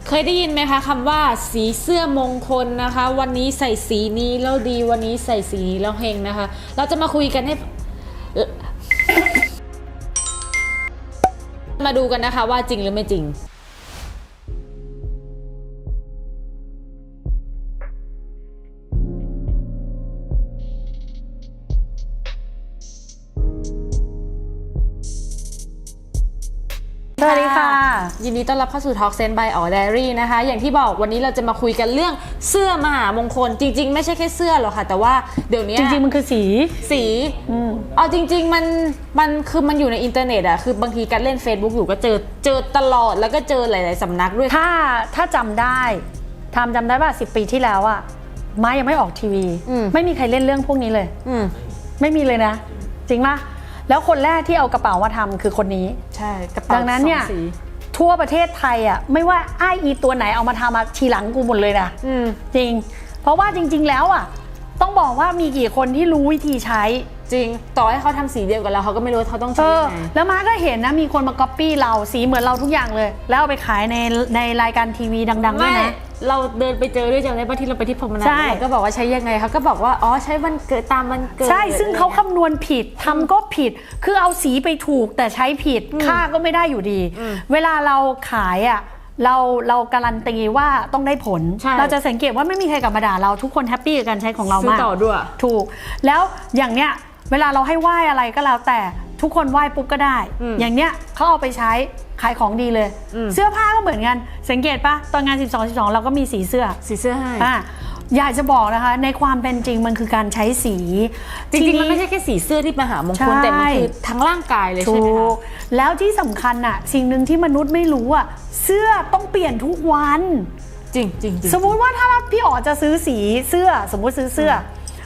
เคยได้ยินไหมคะคำว่าสีเสื้อมงคลนะคะวันนี้ใส่สีนี้แล้วดีวันนี้ใส่สีนี้แล้วเฮงนะคะเราจะมาคุยกันให้มาดูกันนะคะว่าจริงหรือไม่จริงสวัสดีค่ะยินดีต้อนรับเข้าสู่ Talk Sense by All Diary นะคะอย่างที่บอกวันนี้เราจะมาคุยกันเรื่องเสื้อมหามงคลจริงๆไม่ใช่แค่เสื้อหรอกค่ะแต่ว่าเดี๋ยวนี้จริงๆมันคือสีเอาจริงๆมันคือมันอยู่ในอินเทอร์เน็ตอะคือบางทีการเล่น Facebook อยู่ก็เจอตลอดแล้วก็เจอหลายๆสำนักด้วยถ้าจำได้จำได้ป่ะ10 ปีที่แล้วอะม้ายังไม่ออกทีวีไม่มีใครเล่นเรื่องพวกนี้เลยไม่มีเลยนะจริงป่ะแล้วคนแรกที่เอากระเป๋ามาทำคือคนนี้ใช่กระเป๋าดังนั้นเนี่ยทั่วประเทศไทยอ่ะไม่ว่าไอ้ตัวไหนเอามาทำมาทีหลังกูหมดเลยนะจริงเพราะว่าจริงๆแล้วอ่ะต้องบอกว่ามีกี่คนที่รู้วิธีใช้จริงต่อให้เขาทำสีเดียวกับเราเขาก็ไม่รู้เขาต้องใช้ยังไงแล้วมาก็เห็นนะมีคนมาก๊อปปี้เราสีเหมือนเราทุกอย่างเลยแล้วเอาไปขายในรายการทีวีดังๆด้วยนะเราเดินไปเจอด้วยจำได้ป่ะที่เราไปที่พรมนาเราก็บอกว่าใช้ยังไงเขาก็บอกว่าอ๋อใช้วันเกิดตามวันเกิดใช่ซึ่งเขาคำนวณผิดทำก็ผิดคือเอาสีไปถูกแต่ใช้ผิดค่าก็ไม่ได้อยู่ดีเวลาเราขายอ่ะเราการันตีว่าต้องได้ผลเราจะสังเกตว่าไม่มีใครกลับมาด่าเราทุกคนแฮปปี้กับการใช้ของเรามากต่อด้วยถูกแล้วอย่างเนี้ยเวลาเราให้ไหว้อะไรก็แล้วแต่ทุกคนไหว้ปุ๊บก็ได้อย่างเนี้ยเขาเอาไปใช้ขายของดีเลยเสื้อผ้าก็เหมือนกันสังเกตปะตอนงาน12เราก็มีสีเสื้อให้อยากจะบอกนะคะในความเป็นจริงมันคือการใช้สีจริงๆมันไม่ใช่แค่สีเสื้อที่มหามงคลแต่มันคือทั้งร่างกายเลยใช่ไหมคะแล้วที่สำคัญอ่ะสิ่งหนึ่งที่มนุษย์ไม่รู้อ่ะเสื้อต้องเปลี่ยนทุกวันจริงสมมุติว่าถ้าพี่อ๋อจะซื้อสีเสื้อสมมุติซื้อเสื้อ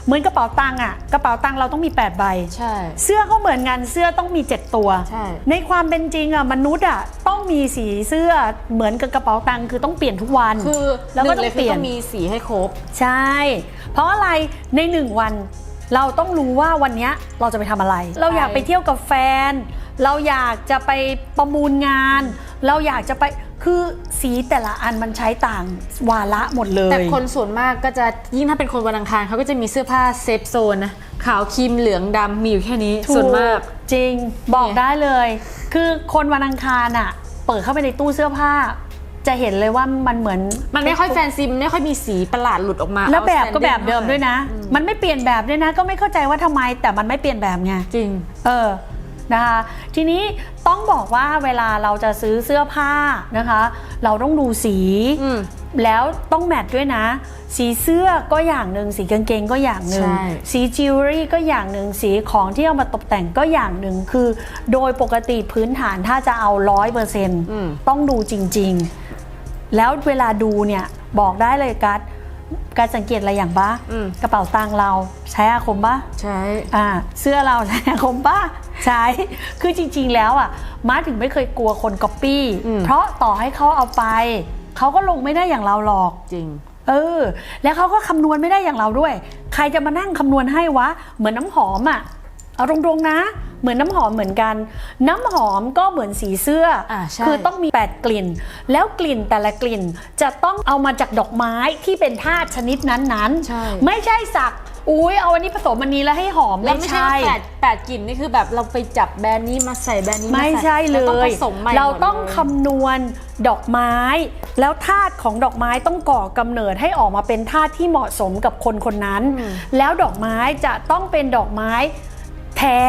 เหมือนกระเป๋าตังค์อ่ะกระเป๋าตังค์เราต้องมี8ใบใช่เสื้อก็เหมือนกันเสื้อต้องมี7ตัวใช่ในความเป็นจริงอ่ะมนุษย์อ่ะต้องมีสีเสื้อเหมือนกับกระเป๋าตังค์คือต้องเปลี่ยนทุกวันคือแล้วก็ต้องเปลี่ยนมีสีให้ครบใช่เพราะอะไรใน1วันเราต้องรู้ว่าวันนี้เราจะไปทำอะไรเราอยากไปเที่ยวกับแฟนเราอยากจะไปประมูลงานเราอยากจะไปคือสีแต่ละอันมันใช้ต่างวาระหมดเลยแต่คนส่วนมากก็จะยิ่งถ้าเป็นคนวันอังคารเขาก็จะมีเสื้อผ้าเซฟโซนนะขาวครีมเหลืองดำมีอยู่แค่นี้ส่วนมากจริงบอกได้เลยคือคนวันอังคารอ่ะเปิดเข้าไปในตู้เสื้อผ้าจะเห็นเลยว่ามันเหมือนมันไม่ค่อยแฟนซีไม่ค่อยมีสีประหลาดหลุดออกมาแล้วแบบก็แบบเดิมด้วยนะมันไม่เปลี่ยนแบบด้วยนะก็ไม่เข้าใจว่าทำไมแต่มันไม่เปลี่ยนแบบไงจริงนะคะทีนี้ต้องบอกว่าเวลาเราจะซื้อเสื้อผ้านะคะเราต้องดูสีแล้วต้องแมทด้วยนะสีเสื้อก็อย่างหนึ่งสีกางเกงก็อย่างหนึ่งสีจิวเวลรี่ก็อย่างหนึ่งสีของที่เอามาตกแต่งก็อย่างหนึ่งคือโดยปกติพื้นฐานถ้าจะเอา 100% ต้องดูจริงๆแล้วเวลาดูเนี่ยบอกได้เลยการสังเกตอะไรอย่างปะกระเป๋าตังค์เราใช้อาคมปะใช้เสื้อเราใช้อาคมปะใช้คือจริงๆแล้วอ่ะม้าถึงไม่เคยกลัวคนก๊อปปี้เพราะต่อให้เขาเอาไปเขาก็ลงไม่ได้อย่างเราหรอกจริงแล้วเขาก็คำนวณไม่ได้อย่างเราด้วยใครจะมานั่งคำนวณให้วะเหมือนน้ำหอมอ่ะเอาตรงๆนะเหมือนน้ำหอมเหมือนกันน้ำหอมก็เหมือนสีเสื้อคือต้องมี8กลิ่นแล้วกลิ่นแต่ละกลิ่นจะต้องเอามาจากดอกไม้ที่เป็นธาตุชนิดนั้นๆไม่ใช่สักเอาอันนี้ผสมอันนี้แล้วให้หอมไม่ใช่8กลิ่นนี่คือแบบเราไปจับแบรนด์นี้มาใส่แบรนด์นี้ไม่ใช่เลยเราต้องคำนวณดอกไม้แล้วธาตุของดอกไม้ต้องก่อกำเนิดให้ออกมาเป็นธาตุที่เหมาะสมกับคนคนนั้นแล้วดอกไม้จะต้องเป็นดอกไม้แท้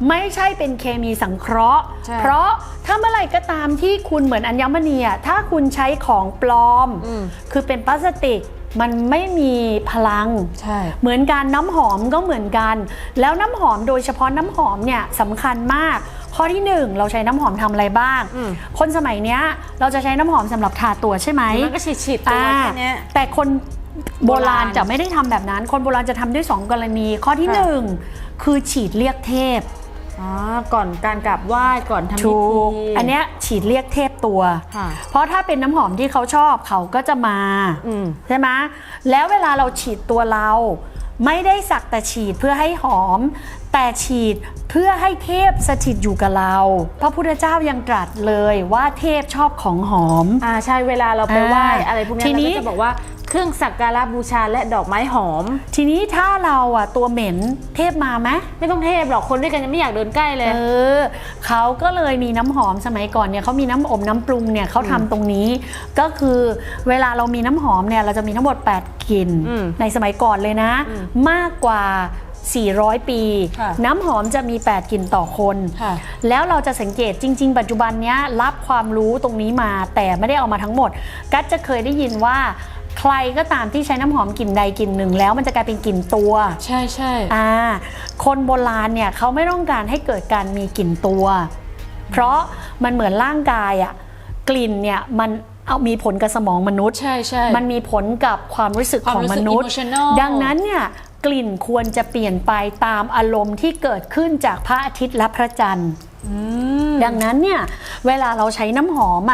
ไม่ใช่เป็นเคมีสังเคราะห์เพราะถ้าเมื่อไหร่ก็ตามที่คุณเหมือนอัญมณีถ้าคุณใช้ของปลอมคือเป็นพลาสติกมันไม่มีพลังเหมือนกันน้ำหอมก็เหมือนกันแล้วน้ำหอมโดยเฉพาะน้ำหอมเนี่ยสำคัญมากข้อที่1เราใช้น้ำหอมทำอะไรบ้างคนสมัยเนี้ยเราจะใช้น้ำหอมสำหรับทาตัวใช่ไหมมันก็ฉีดตัวแค่นี้แต่คนโบราณจะไม่ได้ทำแบบนั้นคนโบราณจะทำด้วย2กรณีข้อที่1คือฉีดเรียกเทพก่อนการกราบไหว้ก่อนทำพิธีอันเนี้ยฉีดเรียกเทพตัวเพราะถ้าเป็นน้ำหอมที่เขาชอบเขาก็จะมาใช่ไหมแล้วเวลาเราฉีดตัวเรา ไม่ได้สักแต่ฉีดเพื่อให้หอม แต่ฉีดเพื่อให้เทพสถิตอยู่กับเราพระพุทธเจ้ายังตรัสเลยว่าเทพชอบของหอมใช่เวลาเราไปไหว้อะไรพวกนี้ ทีนี้ เราก็จะบอกว่าเครื่องสักการะบูชาและดอกไม้หอมทีนี้ถ้าเราตัวเหม็นเทพมาไหมไม่ต้องเทพหรอกคนด้วยกันยังไม่อยากเดินใกล้เลยเขาก็เลยมีน้ำหอมสมัยก่อนเนี่ยเขามีน้ำอบน้ำปรุงเนี่ยเขาทำตรงนี้ก็คือเวลาเรามีน้ำหอมเนี่ยเราจะมีทั้งหมด8กลิ่นในสมัยก่อนเลยนะมากกว่า400 ปีน้ำหอมจะมี8กลิ่นต่อคนแล้วเราจะสังเกตจริงๆปัจจุบันนี้รับความรู้ตรงนี้มาแต่ไม่ได้เอามาทั้งหมดกัจจะเคยได้ยินว่าใครก็ตามที่ใช้น้ำหอมกลิ่นใดกลิ่นหนึ่งแล้วมันจะกลายเป็นกลิ่นตัวใช่ใช่คนโบราณเนี่ยเขาไม่ต้องการให้เกิดการมีกลิ่นตัวเพราะมันเหมือนร่างกายกลิ่นเนี่ยมันมีผลกับสมองมนุษย์ใช่ใช่มันมีผลกับความรู้สึกของมนุษย์ดังนั้นเนี่ยกลิ่นควรจะเปลี่ยนไปตามอารมณ์ที่เกิดขึ้นจากพระอาทิตย์และพระจันทร์ดังนั้นเนี่ยเวลาเราใช้น้ำหอม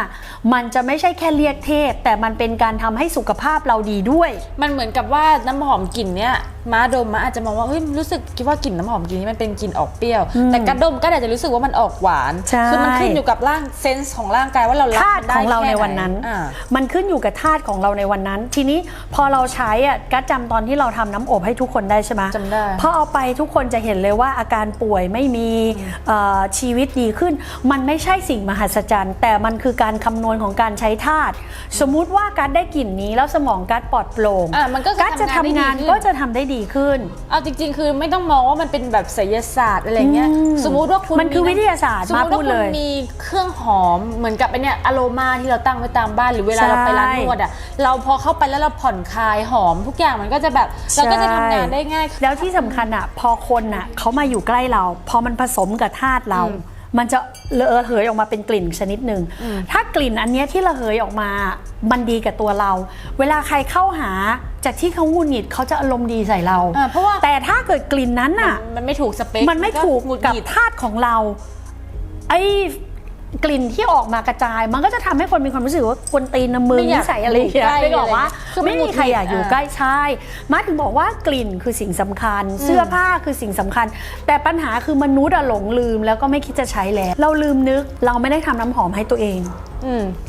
มันจะไม่ใช่แค่เรียกเทพแต่มันเป็นการทำให้สุขภาพเราดีด้วยมันเหมือนกับว่าน้ำหอมกลิ่นเนี้ยม้าดมอาจจะมองว่าเฮ้ยรู้สึกคิดว่ากลิ่นน้ำหอมกลิ่นนี้มันเป็นกลิ่นออกเปรี้ยวแต่กระดมก็อาจจะรู้สึกว่ามันออกหวานคือมันขึ้นอยู่กับร่างเซนส์ของร่างกายว่าเรารับธาตุของเราในวันนั้นมันขึ้นอยู่กับธาตุของเราในวันนั้นทีนี้พอเราใช้กัจจำตอนที่เราทำน้ำอบให้ทุกคนได้ใช่ไหมจำได้พอเอาไปทุกคนจะเห็นเลยว่าอาการป่วยไม่มีชีวิตดีขึ้นมันไม่ใช่สิ่งมหัศจรรย์แต่มันคือการคำนวณของการใช้ธาตุสมมุติว่ากัจได้กลิ่นนี้แล้วสมองกัจปลอดโปร่งกัจจะทำงานก็จะทำได้ดีขึ้นเอาจริงๆคือไม่ต้องมองว่ามันเป็นแบบไสยศาสตร์อะไรเงี้ยสมมุติว่าคุณมันคือวิทยาศาสตร์มาพูดเลยมีเครื่องหอมเหมือนกับไอเนี่ยอโรมาที่เราตั้งไว้ตามบ้านหรือเวลาเราไปร้านนวดเราพอเข้าไปแล้วเราผ่อนคลายหอมทุกอย่างมันก็จะแบบเราก็จะทำงานได้ง่ายแล้วที่สำคัญพอคนเขามาอยู่ใกล้เราพอมันผสมกับธาตุเรามันจะระเหยออกมาเป็นกลิ่นชนิดหนึ่งถ้ากลิ่นอันนี้ที่ระเหยออกมามันดีกับตัวเราเวลาใครเข้าหาจากที่เขาหงุดหงิดเขาจะอารมณ์ดีใส่เราเพราะว่าแต่ถ้าเกิดกลิ่นนั้นมันไม่ถูกสเปคมันไม่ถูกกับธาตุของเราไอ้กลิ่นที่ออกมากระจายมันก็จะทำให้คนมีความรู้สึกว่ากวนตีนน้ำมือนิสัยอะไรอย่างเงี้ยไม่บอกว่าไม่มีใครอยากอยู่ใกล้ใช่มาถึงบอกว่ากลิ่นคือสิ่งสำคัญเสื้อผ้าคือสิ่งสำคัญแต่ปัญหาคือมนุษย์หลงลืมแล้วก็ไม่คิดจะใช้แล้วเราลืมนึกเราไม่ได้ทำน้ำหอมให้ตัวเอง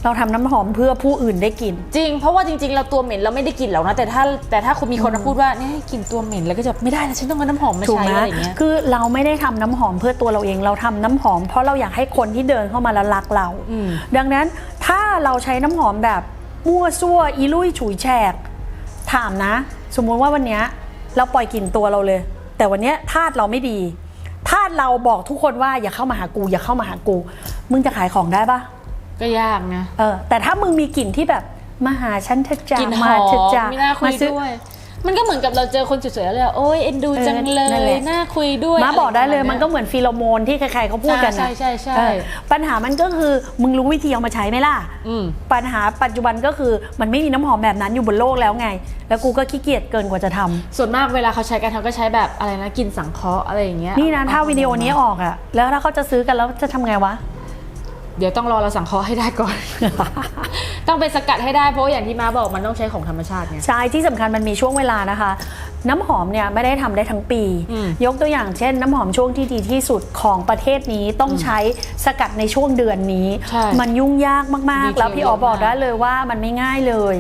เราทำน้ำหอมเพื่อผู้อื่นได้กลิ่นจริงเพราะว่าจริงๆเราตัวเหม็นเราไม่ได้กลิ่นหรอกนะแต่ถ้าคุณมีคนมาพูดว่าเนี่ยกลิ่นตัวเหม็นแล้วก็จะไม่ได้นะฉันต้องเอาน้ำหอมมาใช้อะไรอย่างเงี้ยคือเราไม่ได้ทำน้ำหอมเพื่อตัวเราเองเราทำน้ำหอมเพราะเราอยากให้คนที่เดินเข้ามาแล้วรักเราดังนั้นถ้าเราใช้น้ำหอมแบบมั่วซั่วอีลุยฉุยแฉกถามนะสมมุติว่าวันนี้เราปล่อยกลิ่นตัวเราเลยแต่วันนี้ธาตุเราไม่ดีธาตุเราบอกทุกคนว่าอย่าเข้ามาหากูอย่าเข้ามาหากูมึงจะขายของได้ปะก็ยากนะแต่ถ้ามึงมีกลิ่นที่แบบมาหาฉันเถอะจ้ามาเถอะจ้าไม่น่าคุยด้วยมันก็เหมือนกับเราเจอคนสวยๆแล้วเลยโอ้ยเอ็นดูจังเลยน่าคุยด้วยมาบอกได้เลยมันก็เหมือนฟีโรโมนที่ใครๆเขาพูดกันนะใช่ปัญหามันก็คือมึงรู้วิธีเอามาใช้ไหมล่ะปัญหาปัจจุบันก็คือมันไม่มีน้ำหอมแบบนั้นอยู่บนโลกแล้วไงแล้วกูก็ขี้เกียจเกินกว่าจะทำส่วนมากเวลาเขาใช้กันเขาก็ใช้แบบอะไรนะกินสังเคราะห์อะไรอย่างเงี้ยนี่นะถ้าวิดีโอนี้ออกแล้วถ้าเขาจะซื้อกันแล้วจะทำไงวะเดี๋ยวต้องรอเราสังเคราะห์ให้ได้ก่อน ต้องไปสกัดให้ได้เพราะอย่างที่มาบอกมันต้องใช้ของธรรมชาติไงใช่ที่สำคัญมันมีช่วงเวลานะคะน้ำหอมเนี่ยไม่ได้ทำได้ทั้งปียกตัวอย่างเช่นน้ำหอมช่วงที่ดีที่สุดของประเทศนี้ต้องใช้สกัดในช่วงเดือนนี้มันยุ่งยากมากๆแล้วพี่อ๋อบอกได้เลยว่ามันไม่ง่ายเลย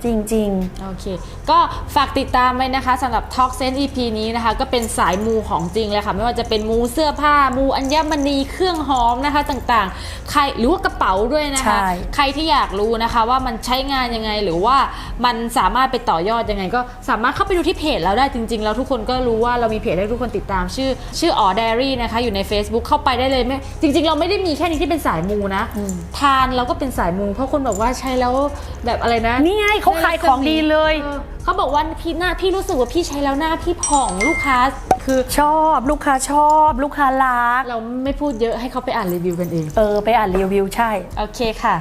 จริงๆโอเคก็ฝากติดตามไว้นะคะสำหรับ Talk Sense EP นี้นะคะก็เป็นสายมูของจริงเลยค่ะไม่ว่าจะเป็นมูเสื้อผ้ามูอัญมณีเครื่องหอมนะคะต่างๆใครหรือว่ากระเป๋าด้วยนะคะใครที่อยากรู้นะคะว่ามันใช้งานยังไงหรือว่ามันสามารถไปต่อยอดยังไงก็สามารถเข้าไปดูที่เพจเราได้จริงๆแล้วทุกคนก็รู้ว่าเรามีเพจให้ทุกคนติดตามชื่ออ๋อ Diary นะคะอยู่ใน Facebook เข้าไปได้เลยไม่จริงๆเราไม่ได้มีแค่นี้ที่เป็นสายมูนะทานเราก็เป็นสายมูเพราะคนบอกว่าใช้แล้วแบบอะไรนะนี่ไงเขาขายของดีเลยเขาบอกว่าพี่รู้สึกว่าพี่ใช้แล้วหน้าพี่ผ่องลูกค้าคือชอบลูกค้าชอบลูกค้ารักเราไม่พูดเยอะให้เขาไปอ่านรีวิวกันเองไปอ่านรีวิวใช่โอเคค่ะ